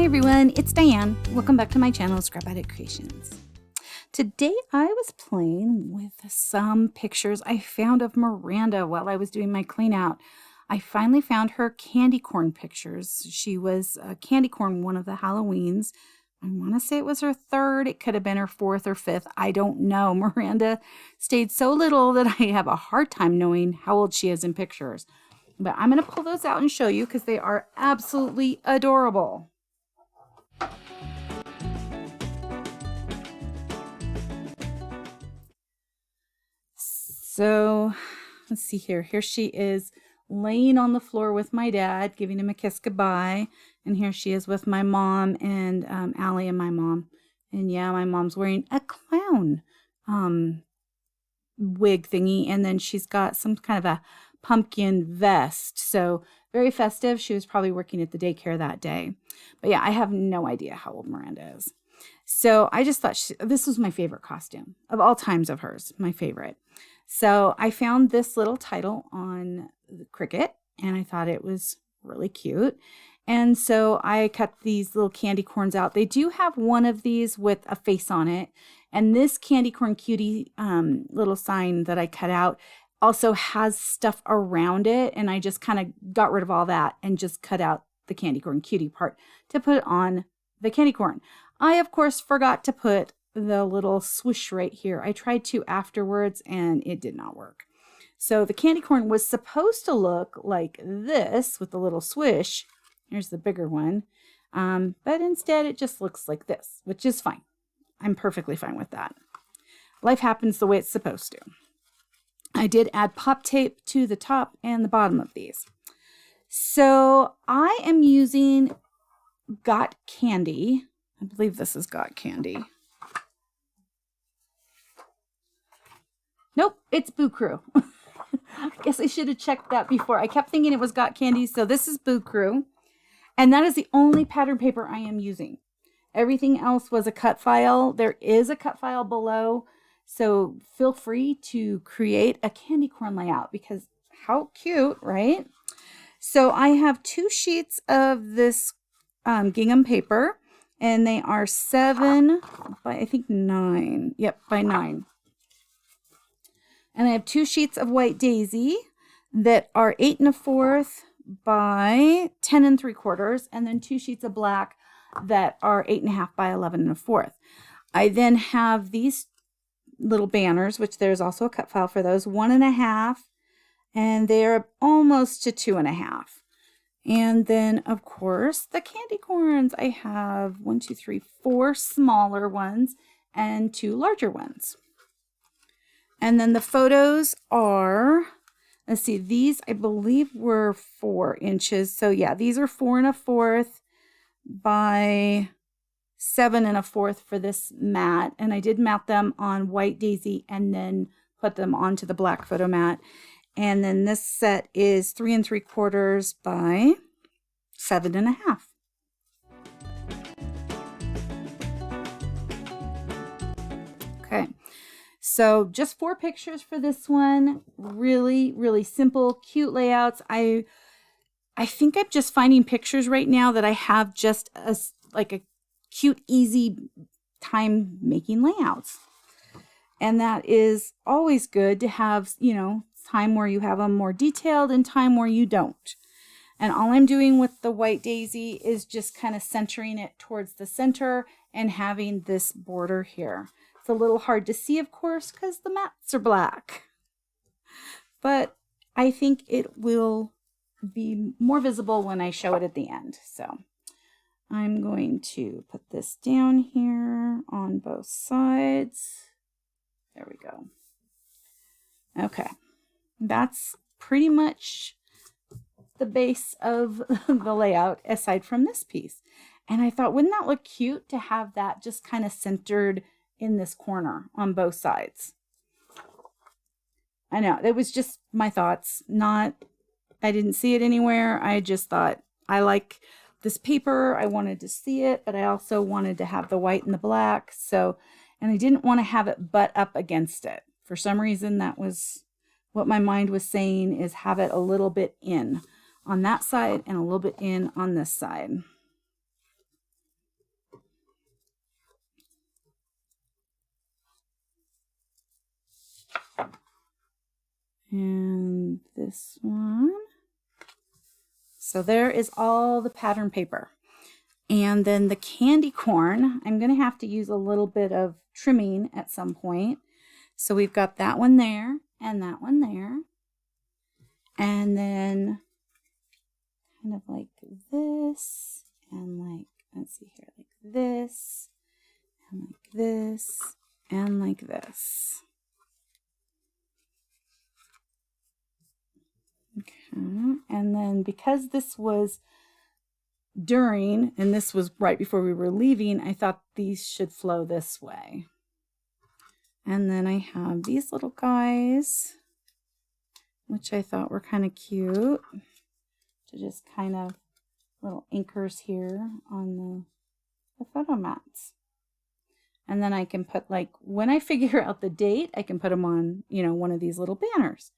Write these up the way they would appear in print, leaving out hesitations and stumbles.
everyone, it's Diane. Welcome back to my channel, Scrapbooking Creations. Today I was playing with some pictures I found of Miranda while I was doing my clean out. I finally found her candy corn pictures. She was a candy corn one of the Halloweens. I want to say it was her third. It could have been her fourth or fifth. I don't know. Miranda stayed so little that I have a hard time knowing how old she is in pictures. But I'm going to pull those out and show you because they are absolutely adorable. So let's see here. Here she is laying on the floor with my dad, giving him a kiss goodbye. And here she is with my mom and Allie and my mom. And yeah, my mom's wearing a clown wig thingy. And then she's got some kind of a pumpkin vest. So very festive. She was probably working at the daycare that day. But yeah, I have no idea how old Miranda is. So I just thought this was my favorite costume of all times of hers, my favorite. So I found this little title on Cricut and I thought it was really cute. And so I cut these little candy corns out. They do have one of these with a face on it. And this candy corn cutie little sign that I cut out also has stuff around it. And I just kind of got rid of all that and just cut out the candy corn cutie part to put on the candy corn. I, of course, forgot to put the little swoosh right here. I tried to afterwards and it did not work. So the candy corn was supposed to look like this with the little swish. Here's the bigger one. But instead it just looks like this, which is fine. I'm perfectly fine with that. Life happens the way it's supposed to. I did add pop tape to the top and the bottom of these. So I am using Got Candy. I believe this is Got Candy. Nope, it's Boo Crew. I guess I should have checked that before. I kept thinking it was Got Candy, so this is Boo Crew. And that is the only pattern paper I am using. Everything else was a cut file. There is a cut file below, so feel free to create a candy corn layout because how cute, right? So I have 2 sheets of this gingham paper, and they are 7 by, I think, 9. Yep, by 9. And I have 2 sheets of white daisy that are 8 1/4 by 10 3/4, and then 2 sheets of black that are 8 1/2 by 11 1/4. I then have these little banners, which there's also a cut file for those, 1 1/2, and they're almost to 2 1/2. And then, of course, the candy corns. I have 1, 2, 3, 4 smaller ones and 2 larger ones. And then the photos are, let's see, these I believe were 4 inches. So yeah, these are 4 1/4 by 7 1/4 for this mat. And I did mat them on white daisy and then put them onto the black photo mat. And then this set is 3 3/4 by 7 1/2. Okay. So just 4 pictures for this one. Really, really simple, cute layouts. I think I'm just finding pictures right now that I have just like a cute, easy time making layouts. And that is always good to have, you know, time where you have them more detailed and time where you don't. And all I'm doing with the white daisy is just kind of centering it towards the center and having this border here. It's a little hard to see, of course, because the mats are black. But I think it will be more visible when I show it at the end. So I'm going to put this down here on both sides. There we go. Okay. That's pretty much the base of the layout aside from this piece. And I thought, wouldn't that look cute to have that just kind of centered in this corner on both sides? I know, it was just my thoughts, I didn't see it anywhere. I just thought, I like this paper. I wanted to see it, but I also wanted to have the white and the black. So, and I didn't want to have it butt up against it. For some reason, that was what my mind was saying, is have it a little bit in on that side and a little bit in on this side. this one. So there is all the pattern paper. And then the candy corn, I'm going to have to use a little bit of trimming at some point. So we've got that one there and that one there. And then kind of like this and like, let's see here, like this and like this and like this. Okay, and then because this was during and this was right before we were leaving, I thought these should flow this way. And then I have these little guys, which I thought were kind of cute, to just kind of little anchors here on the photo mats. And then I can put, like, when I figure out the date, I can put them on, you know, one of these little banners.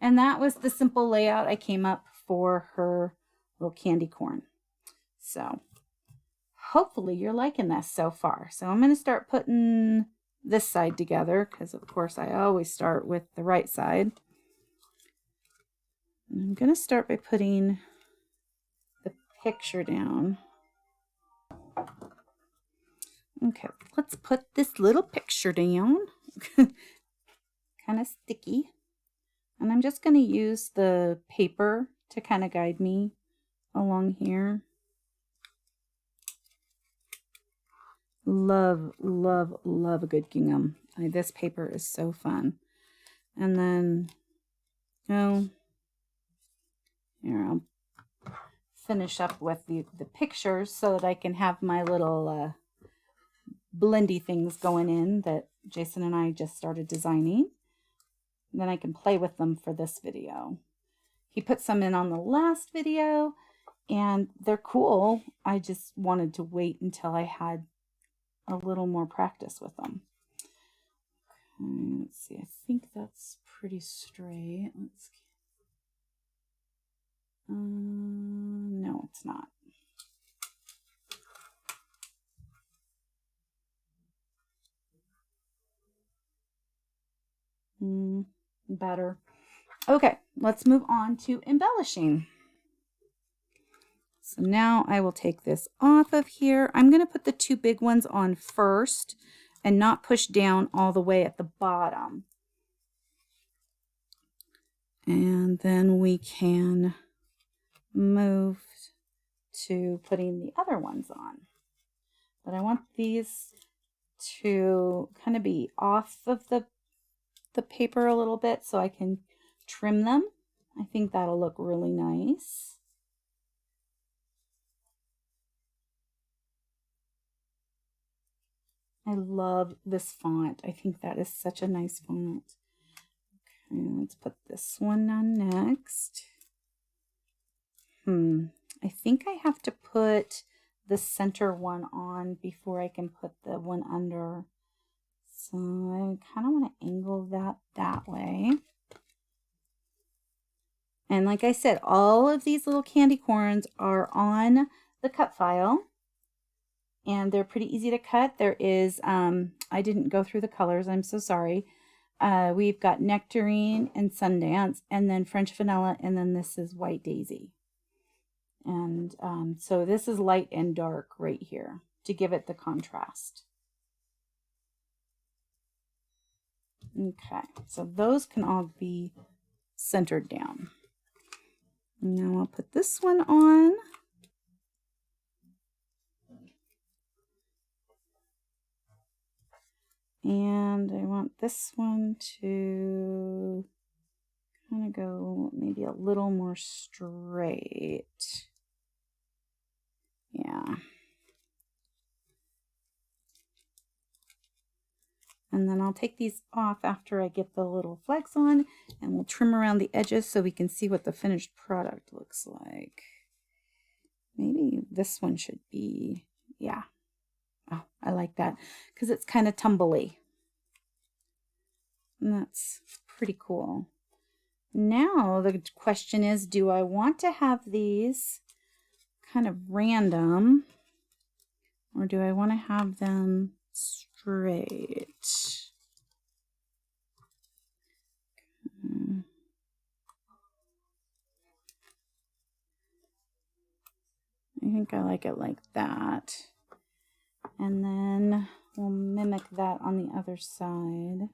And that was the simple layout I came up for her little candy corn. So hopefully you're liking this so far. So I'm going to start putting this side together because, of course, I always start with the right side. And I'm going to start by putting the picture down. Okay, let's put this little picture down. Kind of sticky. And I'm just going to use the paper to kind of guide me along here. Love, love, love a good gingham. This paper is so fun. And then, oh, here, I'll finish up with the pictures so that I can have my little blendy things going in that Jason and I just started designing. And then I can play with them for this video. He put some in on the last video and they're cool. I just wanted to wait until I had a little more practice with them. Okay, let's see. I think that's pretty straight. Let's. No, it's not. Better. Okay, let's move on to embellishing. So now I will take this off of here. I'm going to put the two big ones on first and not push down all the way at the bottom. And then we can move to putting the other ones on. But I want these to kind of be off of the paper a little bit so I can trim them. I think that'll look really nice. I love this font. I think that is such a nice font. Okay, let's put this one on next. I think I have to put the center one on before I can put the one under. So I kind of want to angle that way. And like I said, all of these little candy corns are on the cut file. And they're pretty easy to cut. There is, I didn't go through the colors, I'm so sorry. We've got Nectarine and Sundance, and then French Vanilla, and then this is White Daisy. And so this is light and dark right here to give it the contrast. Okay, so those can all be centered down. Now I'll put this one on. And I want this one to kind of go maybe a little more straight. Yeah. And then I'll take these off after I get the little flags on, and we'll trim around the edges so we can see what the finished product looks like. Maybe this one should be, yeah. Oh, I like that because it's kind of tumbly. And that's pretty cool. Now the question is, do I want to have these kind of random, or do I want to have them straight? like it like that. And then we'll mimic that on the other side.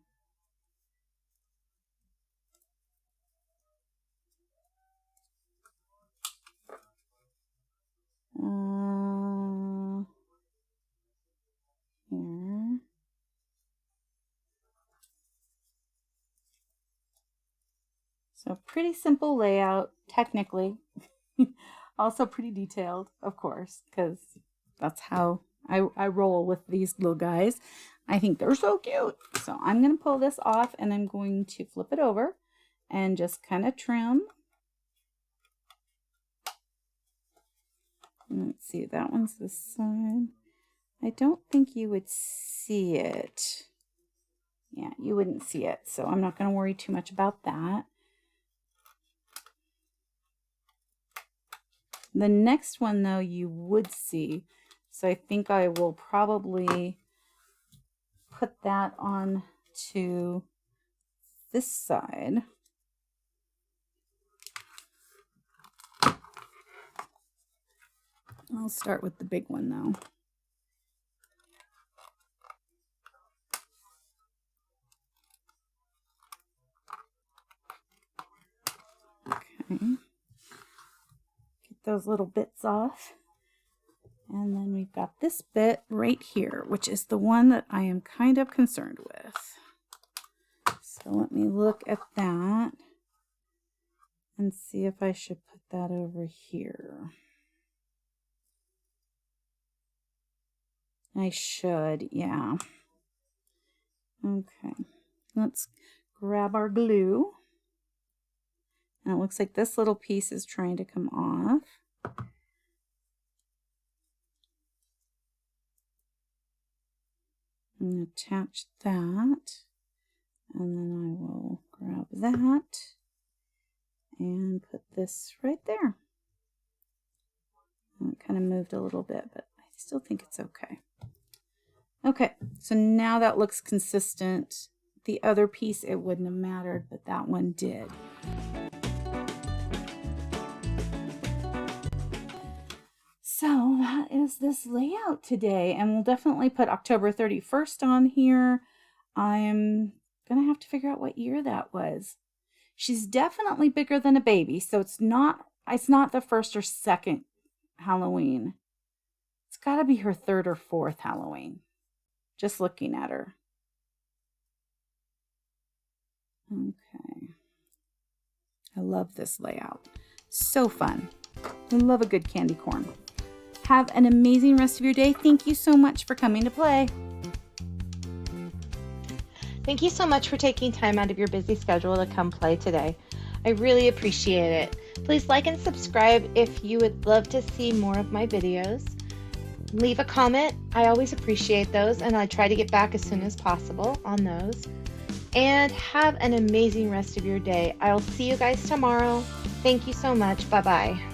Here. So pretty simple layout, technically. Also pretty detailed, of course, because that's how I roll with these little guys. I think they're so cute. So I'm going to pull this off and I'm going to flip it over and just kind of trim. Let's see, that one's this side. I don't think you would see it. Yeah, you wouldn't see it, so I'm not going to worry too much about that. The next one, though, you would see. So I think I will probably put that on to this side. I'll start with the big one, though. Okay. Those little bits off, and then we've got this bit right here, which is the one that I am kind of concerned with. So let me look at that and see if I should put that over here. I should, yeah. Okay, let's grab our glue. And it looks like this little piece is trying to come off. And attach that. And then I will grab that and put this right there. And it kind of moved a little bit, but I still think it's okay. Okay, so now that looks consistent. The other piece, it wouldn't have mattered, but that one did. So that is this layout today, and we'll definitely put October 31st on here. I'm gonna have to figure out what year that was. She's definitely bigger than a baby, so it's not the first or second Halloween. It's got to be her third or fourth Halloween. Just looking at her. Okay. I love this layout. So fun. I love a good candy corn. Have an amazing rest of your day. Thank you so much for coming to play. Thank you so much for taking time out of your busy schedule to come play today. I really appreciate it. Please like and subscribe if you would love to see more of my videos. Leave a comment. I always appreciate those, and I try to get back as soon as possible on those. And have an amazing rest of your day. I'll see you guys tomorrow. Thank you so much. Bye-bye.